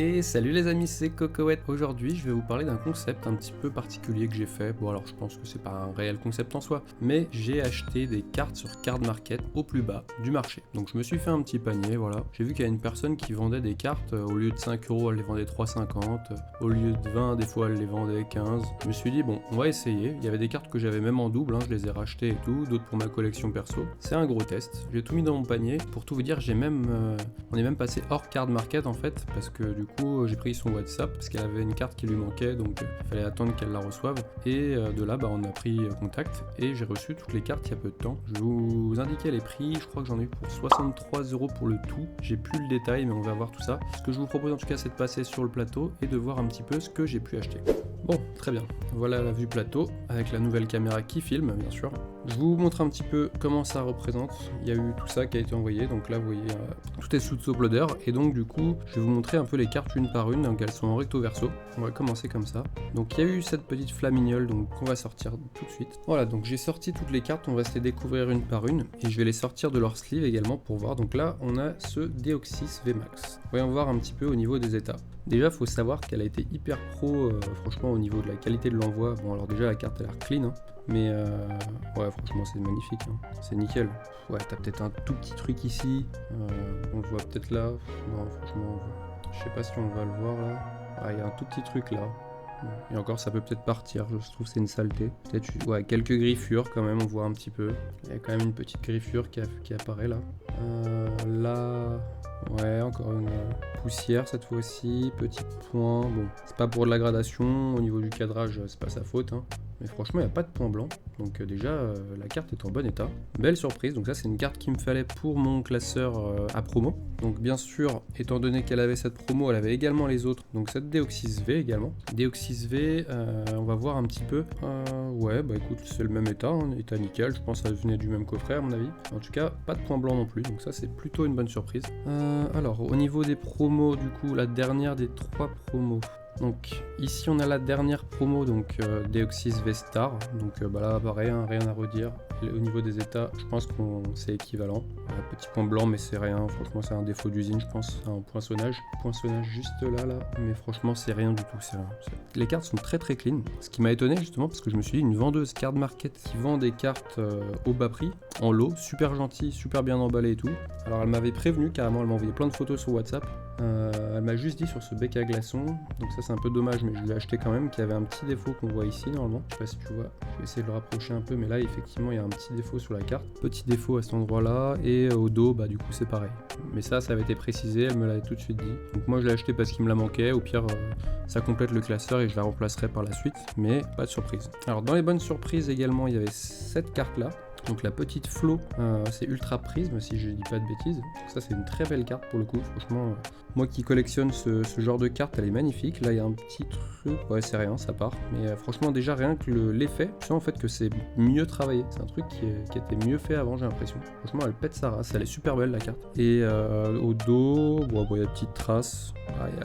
Et salut les amis, c'est Cocoette. Aujourd'hui, je vais vous parler d'un concept un petit peu particulier que j'ai fait. Bon, alors je pense que c'est pas un réel concept en soi, mais j'ai acheté des cartes sur Card Market au plus bas du marché. Donc je me suis fait un petit panier, voilà. J'ai vu qu'il y a une personne qui vendait des cartes, au lieu de 5€, elle les vendait 3,50. Au lieu de 20, des fois, elle les vendait 15. Je me suis dit, bon, on va essayer. Il y avait des cartes que j'avais même en double, je les ai rachetées et tout, d'autres pour ma collection perso. C'est un gros test. J'ai tout mis dans mon panier. Pour tout vous dire, on est même passé hors Card Market en fait, parce que du coup j'ai pris son WhatsApp parce qu'elle avait une carte qui lui manquait, donc il fallait attendre qu'elle la reçoive. Et de là on a pris contact et j'ai reçu toutes les cartes il y a peu de temps. Je vais vous indiquer les prix, je crois que j'en ai eu pour 63€ pour le tout. J'ai plus le détail mais on va voir tout ça. Ce que je vous propose en tout cas, c'est de passer sur le plateau et de voir un petit peu ce que j'ai pu acheter. Bon, très bien, voilà la vue plateau avec la nouvelle caméra qui filme bien sûr. Je vous montre un petit peu comment ça représente. Il y a eu tout ça qui a été envoyé, donc là vous voyez tout est sous top-loader, et donc du coup je vais vous montrer un peu les cartes une par une, donc elles sont en recto verso. On va commencer comme ça. Donc il y a eu cette petite flamignole donc qu'on va sortir tout de suite. Voilà, donc j'ai sorti toutes les cartes, on va se les découvrir une par une et je vais les sortir de leur sleeve également pour voir. Donc là on a ce Deoxys VMAX. Voyons voir un petit peu au niveau des états. Déjà faut savoir qu'elle a été hyper pro, franchement au niveau de la qualité de l'envoi. Bon alors déjà la carte elle a l'air clean, mais ouais franchement c'est magnifique, c'est nickel. Ouais, t'as peut-être un tout petit truc ici, on le voit peut-être là. Non franchement je sais pas si on va le voir là. Ah, il y a un tout petit truc là. Et encore ça peut peut-être partir, je trouve que c'est une saleté. Peut-être ouais, quelques griffures quand même, on voit un petit peu. Il y a quand même une petite griffure qui apparaît là. Là... Ouais, encore une poussière cette fois-ci, petit point. Bon, c'est pas pour de la gradation, au niveau du cadrage, c'est pas sa faute, mais franchement, il n'y a pas de point blanc. Donc déjà, la carte est en bon état. Belle surprise, donc ça c'est une carte qu'il me fallait pour mon classeur à promo. Donc bien sûr, étant donné qu'elle avait cette promo, elle avait également les autres. Donc cette Deoxys V également. Deoxys V, on va voir un petit peu. Ouais, bah écoute, c'est le même état, état nickel. Je pense que ça venait du même coffret à mon avis. En tout cas, pas de point blanc non plus, donc ça c'est plutôt une bonne surprise. Alors, au niveau des promos, du coup, la dernière des 3 promos. Donc ici on a la dernière promo, donc Deoxys V-Star, donc là pareil, rien à redire. Et au niveau des états, je pense qu'on c'est équivalent. Petit point blanc mais c'est rien, franchement c'est un défaut d'usine je pense, un poinçonnage juste là, mais franchement c'est rien du tout, c'est rien. Les cartes sont très clean, ce qui m'a étonné justement parce que je me suis dit une vendeuse Card Market qui vend des cartes au bas prix, en lot, super gentil, super bien emballé et tout. Alors elle m'avait prévenu carrément, elle m'a envoyé plein de photos sur WhatsApp. Elle m'a juste dit sur ce bec à glaçons, donc ça c'est un peu dommage mais je l'ai acheté quand même, qu'il y avait un petit défaut qu'on voit ici normalement. Je sais pas si tu vois, je vais essayer de le rapprocher un peu, mais là effectivement il y a un petit défaut sur la carte. Petit défaut à cet endroit là, et au dos bah du coup c'est pareil. Mais ça avait été précisé, elle me l'avait tout de suite dit. Donc moi je l'ai acheté parce qu'il me la manquait, au pire ça complète le classeur et je la remplacerai par la suite, mais pas de surprise. Alors dans les bonnes surprises également, il y avait cette carte là. Donc la petite Flo, c'est Ultra Prisme si je dis pas de bêtises. Ça c'est une très belle carte pour le coup, franchement. Moi qui collectionne ce genre de carte, elle est magnifique. Là il y a un petit truc, ouais c'est rien, ça part. Mais franchement déjà rien que l'effet, tu sens en fait que c'est mieux travaillé. C'est un truc qui était mieux fait avant, j'ai l'impression. Franchement elle pète sa race, elle est super belle la carte. Et au dos, bon, il y a des petites traces.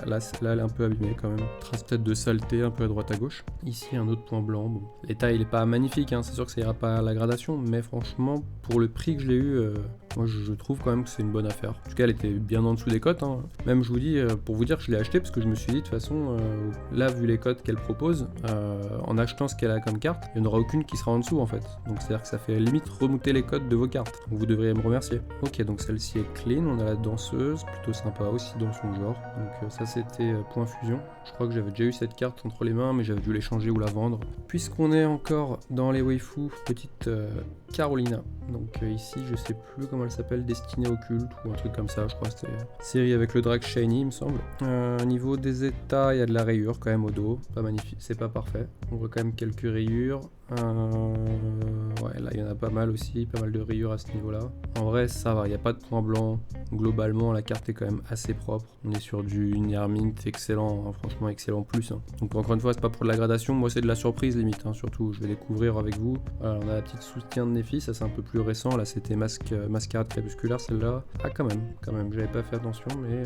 Là elle est un peu abîmée quand même. Trace peut-être de saleté un peu à droite à gauche. Ici un autre point blanc. Bon. L'état il est pas magnifique, c'est sûr que ça ira pas à la gradation, mais franchement pour le prix que je l'ai eu, moi je trouve quand même que c'est une bonne affaire. En tout cas elle était bien en dessous des cotes. Même je vous dis, pour vous dire que je l'ai acheté parce que je me suis dit de toute façon, là vu les cotes qu'elle propose, en achetant ce qu'elle a comme carte, il n'y en aura aucune qui sera en dessous en fait. Donc c'est à dire que ça fait limite remonter les cotes de vos cartes. Donc vous devriez me remercier. Ok, donc celle-ci est clean, on a la danseuse, plutôt sympa aussi dans son genre. Donc ça c'était point fusion. Je crois que j'avais déjà eu cette carte entre les mains mais j'avais dû l'échanger ou la vendre. Puisqu'on est encore dans les waifus, petite Carolina. Donc ici je sais plus comment elle s'appelle, Destinée Occulte ou un truc comme ça, je crois que c'était série avec le drag shiny il me semble. Au niveau des états, il y a de la rayure quand même au dos, pas magnifique, c'est pas parfait. On voit quand même quelques rayures. Ouais, là il y en a pas mal aussi, pas mal de rayures à ce niveau-là. En vrai ça va, il n'y a pas de point blanc. Globalement la carte est quand même assez propre. On est sur du Nearmint excellent, franchement excellent plus. Donc encore une fois c'est pas pour de la gradation, moi c'est de la surprise limite, surtout je vais découvrir avec vous. Voilà, on a la petite soutien de Néphi, ça c'est un peu plus récent, là c'était masque carte crépusculaire celle-là. Ah quand même, j'avais pas fait attention, mais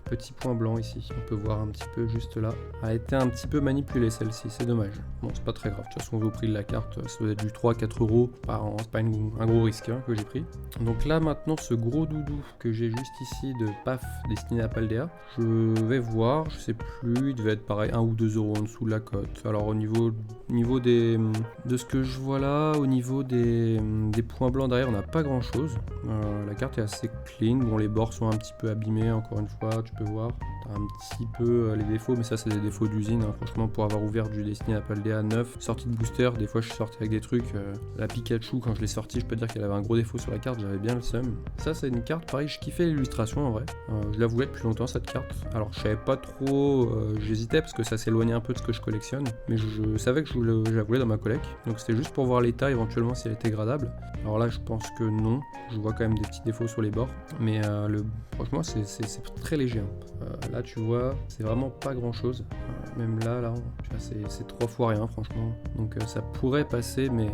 petit point blanc ici. On peut voir un petit peu juste là. A été un petit peu manipulée celle-ci, c'est dommage. Bon, c'est pas très grave, de toute façon, au prix de la carte, ça doit être du 3-4 euros par an, c'est pas un gros risque que j'ai pris. Donc là maintenant, ce gros doudou que j'ai juste ici de PAF destiné à Paldea, je vais voir, je sais plus, il devait être pareil, 1 ou 2 euros en dessous de la cote. Alors au niveau de ce que je vois là, au niveau des points blancs derrière, on n'a pas grand chose. La carte est assez clean, bon les bords sont un petit peu abîmés, encore une fois, tu peux voir. Un petit peu les défauts, mais ça c'est des défauts d'usine, hein. Franchement, pour avoir ouvert du destiné à Paldea 9, sortie de booster, des fois je suis sorti avec des trucs, la Pikachu quand je l'ai sorti, je peux dire qu'elle avait un gros défaut sur la carte, j'avais bien le seum. Ça c'est une carte, pareil, je kiffais l'illustration en vrai, je la voulais depuis longtemps cette carte, alors je savais pas trop, j'hésitais parce que ça s'éloignait un peu de ce que je collectionne, mais je savais que je la voulais dans ma collègue, donc c'était juste pour voir l'état éventuellement si elle était gradable. Alors là je pense que non, je vois quand même des petits défauts sur les bords, mais franchement c'est très léger, hein. Là tu vois, c'est vraiment pas grand chose. Même là, tu vois, c'est 3 fois rien franchement. Donc ça pourrait passer, mais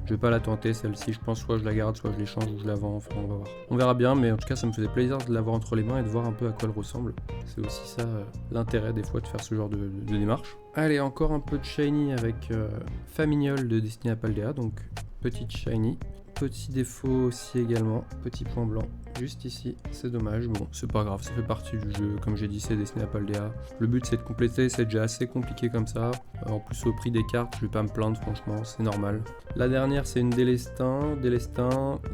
je vais pas la tenter celle-ci. Je pense soit je la garde, soit je l'échange ou je la vends. Enfin, on va voir. On verra bien, mais en tout cas, ça me faisait plaisir de l'avoir entre les mains et de voir un peu à quoi elle ressemble. C'est aussi ça l'intérêt des fois de faire ce genre de démarche. Allez, encore un peu de shiny avec Famignol de destiné à Paldea. Donc petite shiny. Petit défaut aussi également, petit point blanc juste ici, c'est dommage, bon c'est pas grave, ça fait partie du jeu, comme j'ai dit c'est destiné à Paldea. Le but c'est de compléter, c'est déjà assez compliqué comme ça, en plus au prix des cartes je vais pas me plaindre franchement, c'est normal. La dernière c'est une Délestin,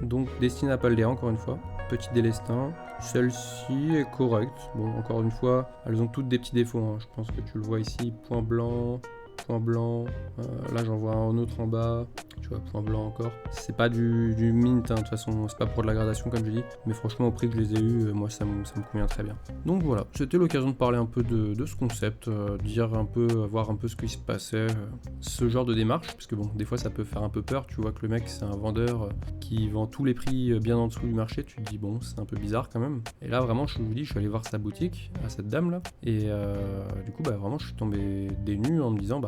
donc destinée à Paldea encore une fois, petit Délestin. Celle-ci est correcte, bon encore une fois, elles ont toutes des petits défauts, hein. Je pense que tu le vois ici, point blanc, là j'en vois un autre en bas, tu vois, point blanc encore. C'est pas du mint, hein, de toute façon, c'est pas pour de la gradation comme je dis, mais franchement au prix que je les ai eu, moi ça me convient très bien. Donc voilà, c'était l'occasion de parler un peu de ce concept, voir un peu ce qui se passait, ce genre de démarche, parce que bon, des fois ça peut faire un peu peur, tu vois que le mec c'est un vendeur qui vend tous les prix bien en dessous du marché, tu te dis bon, c'est un peu bizarre quand même. Et là vraiment, je vous dis, je suis allé voir sa boutique, à cette dame là, et du coup, bah vraiment, je suis tombé des nues en me disant,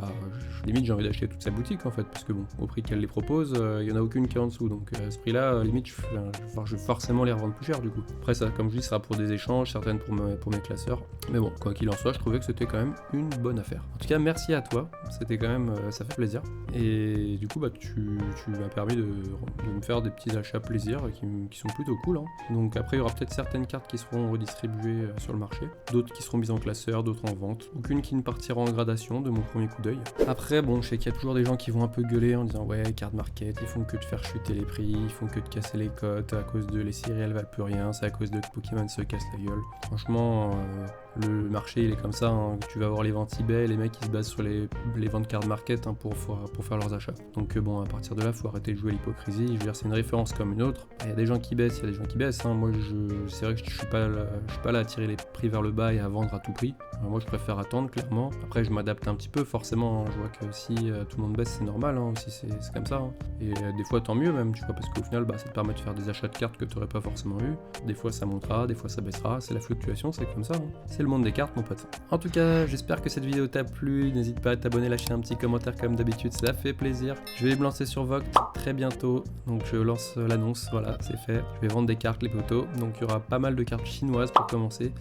limite j'ai envie d'acheter toute sa boutique en fait, parce que bon, au prix qu'elle les propose, il y en a aucune qui est en dessous, donc à ce prix là, limite je vais forcément les revendre plus cher du coup. Après ça, comme je dis, sera pour des échanges, certaines pour mes classeurs, mais bon, quoi qu'il en soit, je trouvais que c'était quand même une bonne affaire. En tout cas, merci à toi, c'était quand même, ça fait plaisir, et du coup tu m'as permis de me faire des petits achats plaisir qui sont plutôt cool, hein. Donc après il y aura peut-être certaines cartes qui seront redistribuées sur le marché, d'autres qui seront mises en classeur, d'autres en vente, aucune qui ne partira en gradation de mon premier coup d'œil. Après bon, je sais qu'il y a toujours des gens qui vont un peu gueuler en disant ouais, card market, ils font que de faire chuter les prix, ils font que de casser les cotes, à cause de les séries elles valent plus rien, c'est à cause de Pokémon se casse la gueule. Franchement, le marché il est comme ça, hein. Tu vas voir les ventes eBay, les mecs ils se basent sur les ventes card market, hein, pour faire leurs achats. Donc bon, à partir de là, faut arrêter de jouer l'hypocrisie. Je veux dire, c'est une référence comme une autre. Il y a des gens qui baissent, hein. Moi, c'est vrai que je suis pas là à tirer les prix vers le bas et à vendre à tout prix. Moi, je préfère attendre, clairement. Après, je m'adapte un petit peu, forcément, hein. Je vois que si tout le monde baisse, c'est normal, hein. Aussi, c'est comme ça, hein. Et des fois, tant mieux même, tu vois, parce qu'au final, ça te permet de faire des achats de cartes que tu n'aurais pas forcément eu. Des fois, ça montera, des fois, ça baissera. C'est la fluctuation, c'est comme ça, hein. C'est le monde des cartes, mon pote. En tout cas, j'espère que cette vidéo t'a plu. N'hésite pas à t'abonner, lâcher un petit commentaire comme d'habitude, ça fait plaisir. Je vais me lancer sur Vogt très bientôt, donc je lance l'annonce, voilà, c'est fait. Je vais vendre des cartes, les potos, donc il y aura pas mal de cartes chinoises pour commencer,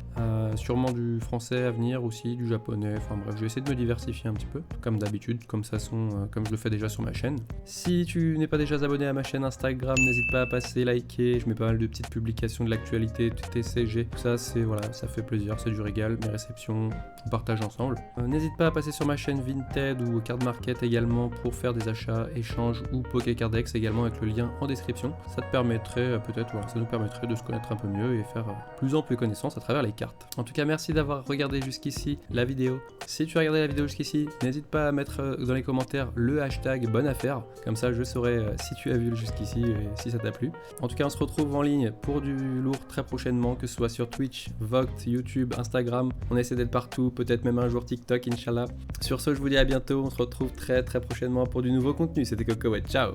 sûrement du français à venir aussi, du japonais, enfin bref, je vais essayer de me diversifier un petit peu, comme d'habitude, comme je le fais déjà sur ma chaîne. Si tu n'es pas déjà abonné à ma chaîne Instagram, n'hésite pas à passer, liker, je mets pas mal de petites publications de l'actualité, TCG, tout ça, voilà, ça fait plaisir, c'est du régal, mes réceptions, on partage ensemble. N'hésite pas à passer sur ma chaîne Vinted ou Card Market également pour faire des achats, échanges ou Pokécardex également avec le lien en description. Ça te permettrait ça nous permettrait de se connaître un peu mieux et faire plus ample connaissance à travers les cartes. En tout cas, merci d'avoir regardé jusqu'ici la vidéo. Si tu as regardé la vidéo jusqu'ici, n'hésite pas à mettre dans les commentaires le hashtag bonne affaire. Comme ça, je saurai si tu as vu jusqu'ici et si ça t'a plu. En tout cas, on se retrouve en ligne pour du lourd très prochainement, que ce soit sur Twitch, Vogt, YouTube, Instagram. On essaie d'être partout, peut-être même un jour TikTok, Inch'Allah. Sur ce, je vous dis à bientôt. On se retrouve très très prochainement pour du nouveau contenu. C'était Cocoette, ciao!